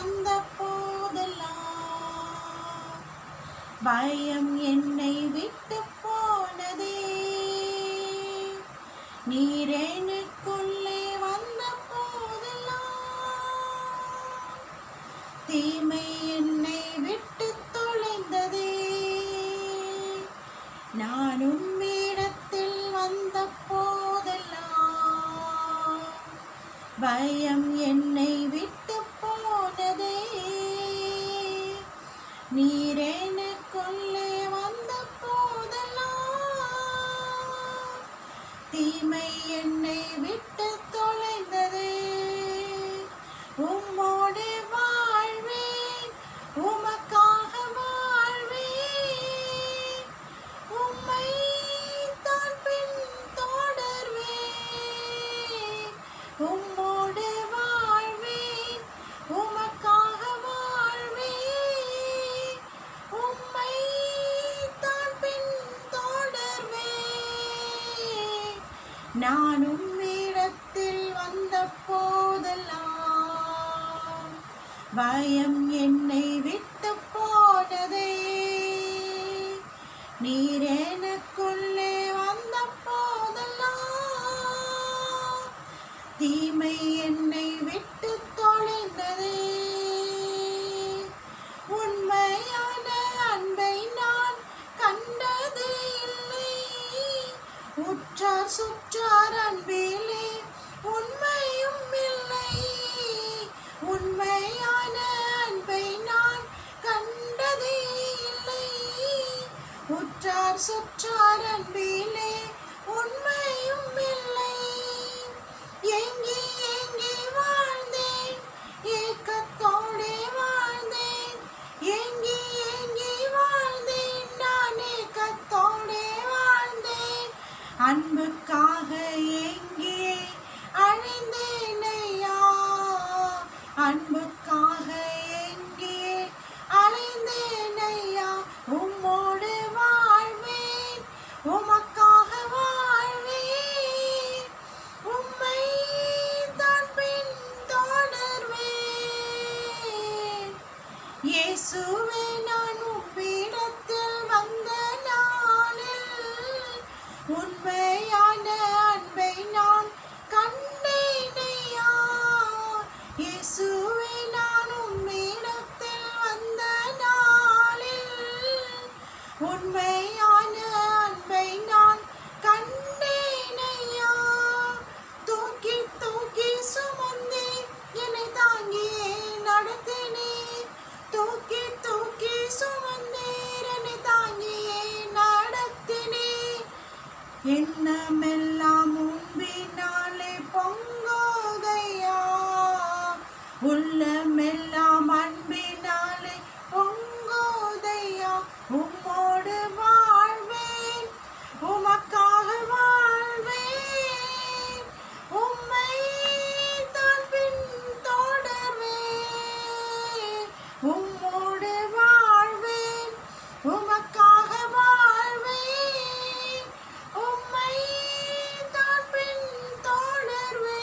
வந்த போதெல்லாம் பயம் என்னை விட்டு போனதே. நீர் எனக்குள்ளே வந்த போதெல்லாம் தீமை என்னை விட்டு தொலைந்ததே. நானும் இடத்தில் வந்த போதெல்லாம் பயம் என்னை விட்டு போனதே. நீர் எனக்குள்ளே வந்த போதெல்லாம் தீமை என்னை விட்டு தொலைந்ததே. உம்மோடு வாழ்வேன், உமக்காக வாழ்வேன், உம்மை தான் பின் தொடர்வேன். உம்மோடு வாழ்வேன், உமக்காக வாழ்வேன், உம்மை தான் பின் தொடர்வேன். நானும் இடத்தில் வந்த போதெல்லாம் பயம் என்னை விட்டு போனதே. நீர் எனக்குள்ளே வந்த போதெல்லாம் தீமை என்னை விட்டு தொலைந்ததே. உண்மையான அன்பை நான் கண்டது இல்லை, உற்றார் சுற்றார் அன்பிலே உண்மையும் இல்லை. உண்மையான அன்பை நான் கண்டதே இல்லை, உற்றார் சுற்றார் அன்பிலே உண்மையும் இல்லை. ஏங்கி ஏங்கி வாழ்ந்தேன், ஏக்கத்தோடே வாழ்ந்தேன், ஏங்கி ஏங்கி வாழ்ந்தேன், நான் ஏக்கத்தோடே வாழ்ந்தேன். அன்புக்காக ஏங்கியே அழிந்தேன் ஐயா, அன்புக்காக ஏங்கியே அழிந்தேன் ஐயா. உம்மோடு வாழ்வேன், உமக்காக வாழ்வேன், உம்மை தான் பின் தொடர்வேன். இயேசுவே, நான் உம்மிடத்தில் வந்த நாளில் உண்மையான அன்பை நான் கண்டேன் ஐயா. இயேசுவே, நான் உம்மிடத்தில் வந்த நாளில் உண்மையான அன்பை நான் கண்டேன் ஐயா. தூக்கி தூக்கி சுமந்தேன், என்னை தாங்கியே நடத்தினேன். தூக்கி தூக்கி சுமந்தேன், என்னை தாங்கியே நடத்தினேன். எண்ணமெல்லாம் உம்பினாலே பொங்குதையா, உள்ளமெல்லாம் அன்பினாலே பொங்குதையா. உம்மோடு வாழ்வேன், உமக்காக வாழ்வேன், உம்மை தான் பின் தொடர்வேன். உம்மோடு வாழ்வேன், உமக்காக வாழ்வேன், உம்மை தான் பின் தொடர்வேன்.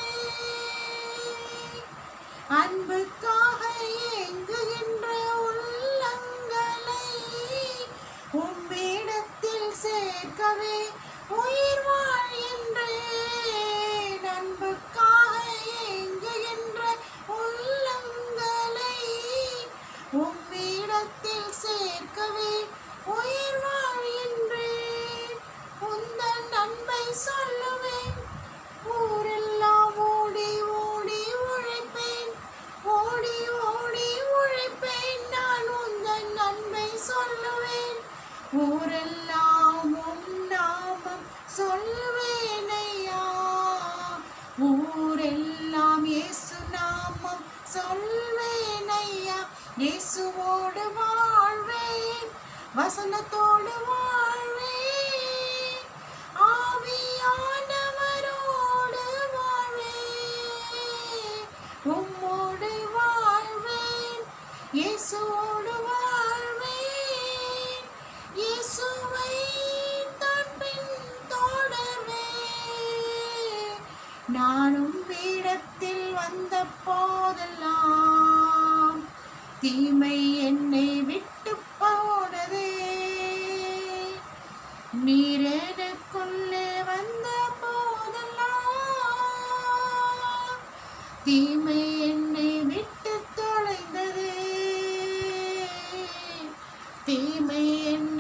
அன்புக்காக ஏங்குகின்ற உள்ளங்களை உம்மிடத்தில் சேர்க்கவே உயிர் வாழ்கின்றேன். அன்புக்காக ஏங்குகின்ற உள்ளங்களை உம்மிடத்தில் சேர்க்கவே உயிர் வாழ்கின்றேன். உந்தன் அன்பை சொல்லுவேன், ஊரெல்லாம் ஓடி ஓடி உழைப்பேன், ஓடி ஓடி உழைப்பேன். நான் உந்தன் அன்பை சொல்லுவேன், ஊரெல்லாம் உம் நாமம் சொல்வேன் ஐயா. ஊரெல்லாம் இயேசு நாமம் சொல்வேன் ஐயா. இயேசுவோடு வாழ்வேன், வசனத்தோடு வாழ்வேன், ஆவியானவரோடு வாழ்வேன், உம்மோடு வாழ்வேன், இயேசுவோடு வாழ்வேன், இயேசுவை தான் பின் தொடர்வேன். நானும் பீடத்தில் வந்த போதெல்லாம் தீமை என்னை விட்டு போனதே. நீர் எனக்குள்ளே வந்த போதெல்லாம் தீமை என்னை விட்டு தொலைந்ததே. தீமை என்னை